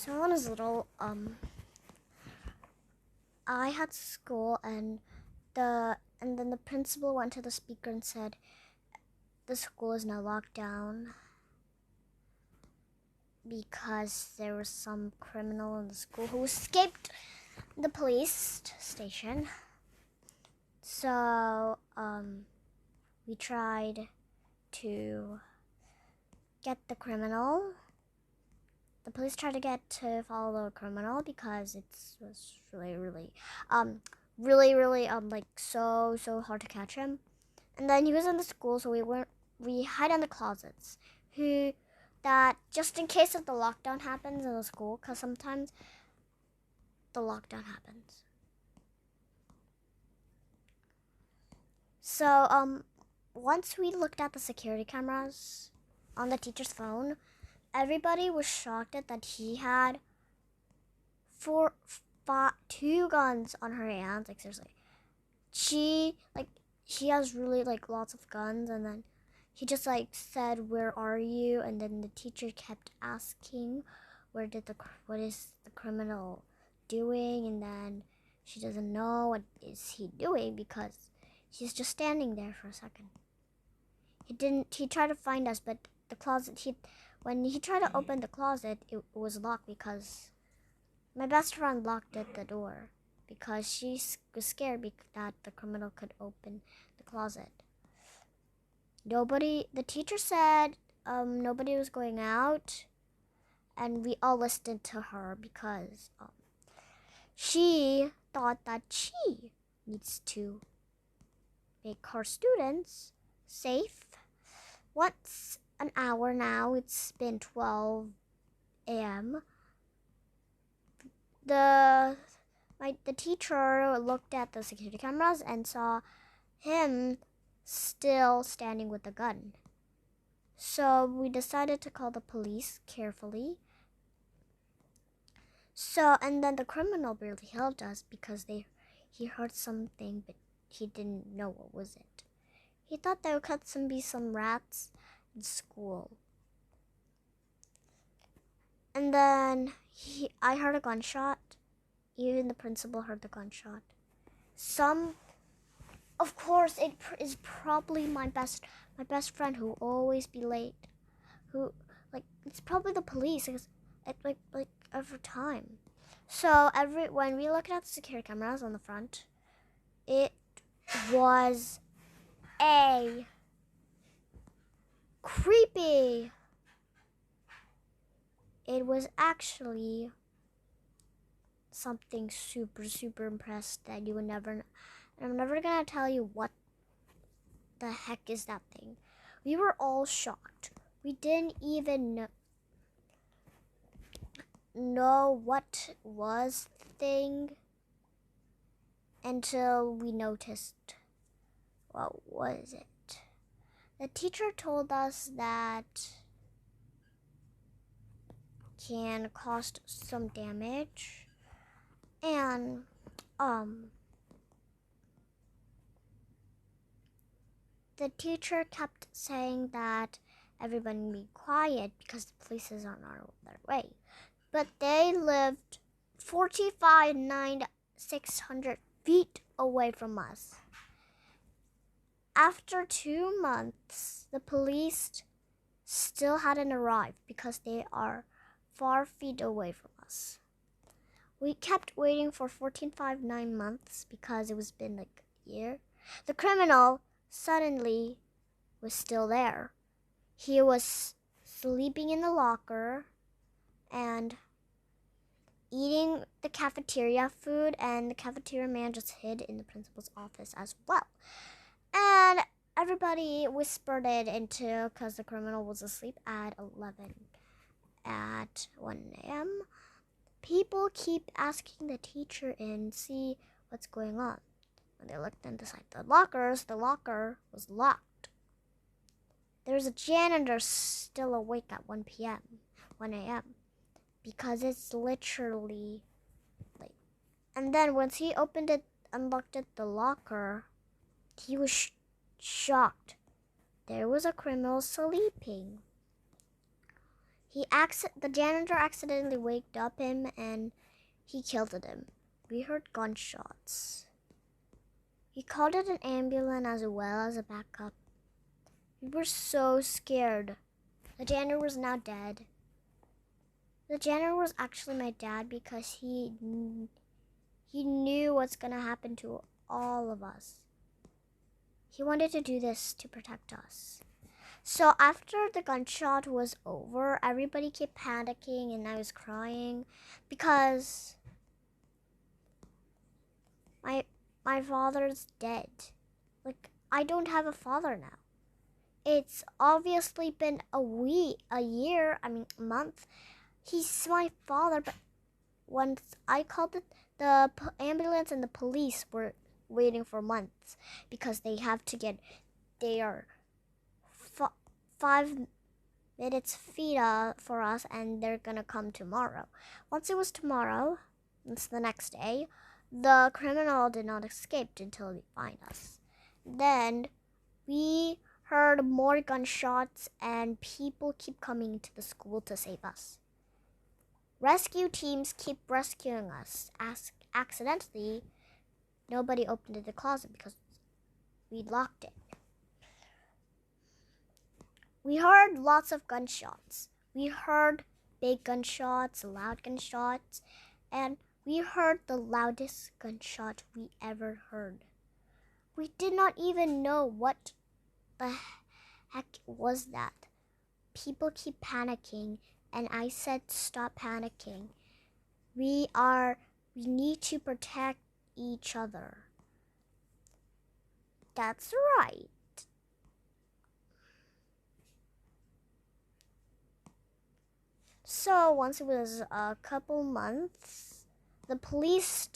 So when I was little, I had school and then the principal went to the speaker and said the school is now locked down because there was some criminal in the school who escaped the police station. So we tried to get the criminal. The police tried to get to follow the criminal because it was really like so hard to catch him. And then he was in the school, so we hide in the closets. That just in case if the lockdown happens in the school, because sometimes the lockdown happens. So once we looked at the security cameras on the teacher's phone, everybody was shocked that he had two guns on her hands. Like seriously, she has really lots of guns, and then he just said, "Where are you?" And then the teacher kept asking, what is the criminal doing? And then she doesn't know what is he doing because he's just standing there for a second. He tried to find us, but the closet, when he tried to open the closet, it was locked because my best friend locked the door because she was scared that the criminal could open the closet. The teacher said nobody was going out, and we all listened to her because she thought that she needs to make her students safe. Once an hour now, it's been 12 a.m. The teacher looked at the security cameras and saw him still standing with a gun. So we decided to call the police carefully. And then the criminal barely helped us because he heard something, but he didn't know what was it. He thought there could be some rats in school. And then I heard a gunshot. Even the principal heard the gunshot. Of course, it is probably my best friend who always be late. It's probably the police because every time. So when we looked at the security cameras on the front, it was a creepy. It was actually something super impressed that you would never. And I'm never gonna tell you what the heck is that thing. We were all shocked. We didn't even know what was the thing until we noticed what was it. The teacher told us that can cause some damage, and the teacher kept saying that everyone be quiet because the police is on their way. But they lived 600 feet away from us. After 2 months, the police still hadn't arrived because they are far feet away from us. We kept waiting for 9 months because it was been a year. The criminal suddenly was still there. He was sleeping in the locker and eating the cafeteria food, and the cafeteria man just hid in the principal's office as well. And everybody whispered it into because the criminal was asleep at 11. At 1 a.m., people keep asking the teacher and see what's going on. When they looked inside the lockers, the locker was locked. There's a janitor still awake at 1 a.m. because it's literally late. And then once he unlocked the locker, he was shocked. There was a criminal sleeping. The janitor accidentally waked up him and he killed him. We heard gunshots. He called it an ambulance as well as a backup. We were so scared. The janitor was now dead. The janitor was actually my dad because he knew what's gonna happen to all of us. He wanted to do this to protect us. So after the gunshot was over, everybody kept panicking and I was crying because my father's dead. Like, I don't have a father now. It's obviously been a month. He's my father, but once I called it, the ambulance and the police were waiting for months because they are 5 minutes feet for us and they're gonna come tomorrow. Once it was tomorrow, it's the next day, the criminal did not escape until they find us. Then we heard more gunshots and people keep coming to the school to save us. Rescue teams keep rescuing us. Accidentally, nobody opened the closet because we locked it. We heard lots of gunshots. We heard big gunshots, loud gunshots, and we heard the loudest gunshot we ever heard. We did not even know what the heck was that. People keep panicking, and I said, stop panicking. We need to protect each other. That's right. So once it was a couple months, the police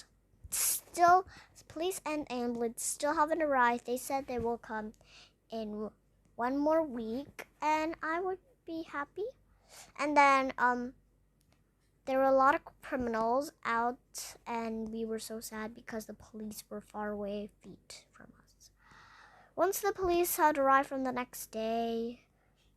and ambulance still haven't arrived. They said they will come in one more week, and I would be happy. And then there were a lot of criminals out, and we were so sad because the police were far away feet from us. Once the police had arrived from the next day,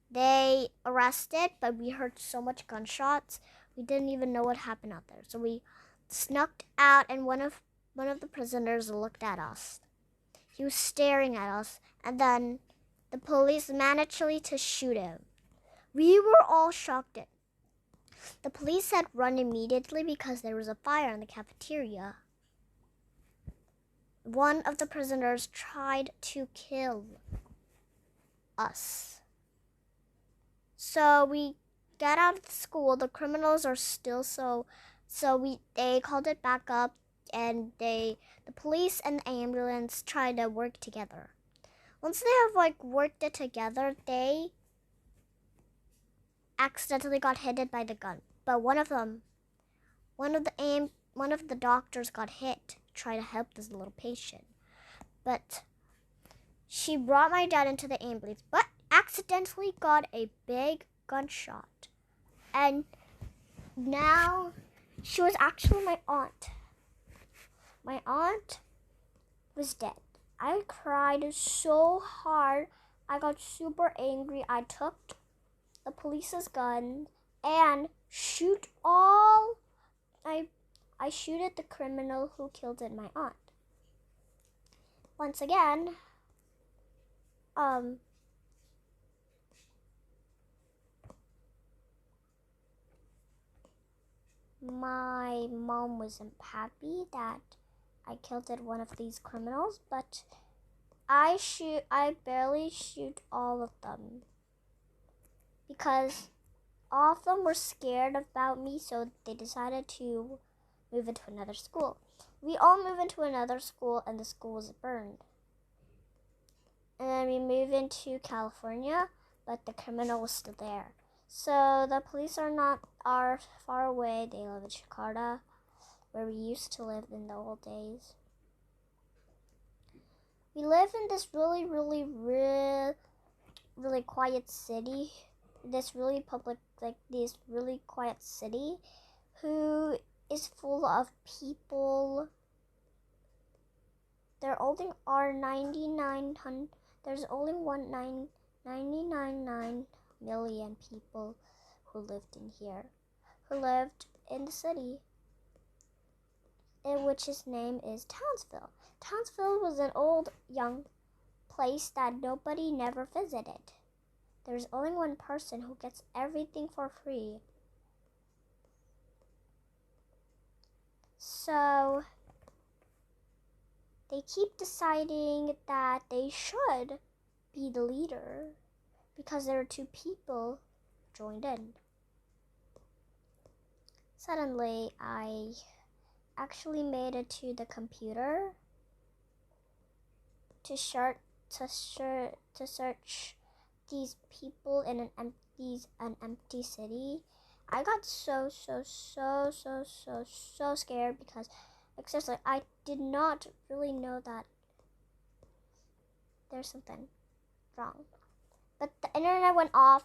they arrested, but we heard so much gunshots, we didn't even know what happened out there. So we snuck out, and one of the prisoners looked at us. He was staring at us, and then the police managed to shoot him. We were all shocked. The police said run immediately because there was a fire in the cafeteria. One of the prisoners tried to kill us. So we got out of the school. The criminals are still they called it back up, and the police and the ambulance tried to work together. Once they have worked it together, they accidentally got hit by the gun. But one of the doctors got hit trying to help this little patient. But she brought my dad into the ambulance, but accidentally got a big gunshot. And now she was actually my aunt. My aunt was dead. I cried so hard. I got super angry. I took the police's gun and I shoot at the criminal who killed my aunt. Once again, my mom wasn't happy that I killed one of these criminals, but I barely shoot all of them because all of them were scared about me, so they decided to move into another school. We all moved into another school, and the school was burned. And then we moved into California, but the criminal was still there. So the police are far away. They live in Jakarta, where we used to live in the old days. We live in this really, really, really, really quiet city. This really quiet city, who is full of people. There only are 999 million people who lived in here, who lived in the city, in which his name is Townsville. Townsville was an old, young place that nobody never visited. There's only one person who gets everything for free. So they keep deciding that they should be the leader because there are two people joined in. Suddenly, I actually made it to the computer to search these people in an empty city. I got so scared because, seriously, I did not really know that there's something wrong. But the internet went off,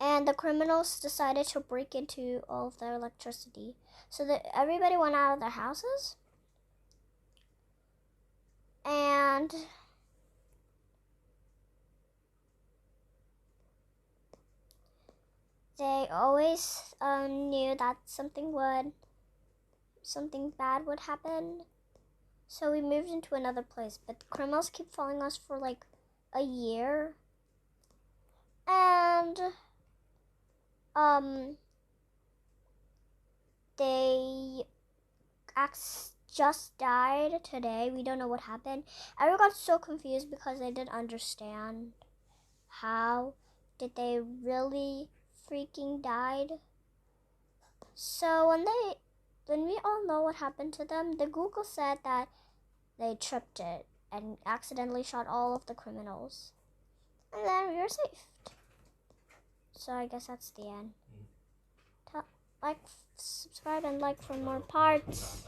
and the criminals decided to break into all of their electricity. So that everybody went out of their houses, and they always knew that something bad would happen. So we moved into another place, but the criminals keep following us for like a year. And they just died today. We don't know what happened. Everyone got so confused because they didn't understand how did they really freaking died. So when we all know what happened to them, the Google said that they tripped it and accidentally shot all of the criminals. And then we were safe. So I guess that's the end. Like, subscribe and like for more parts.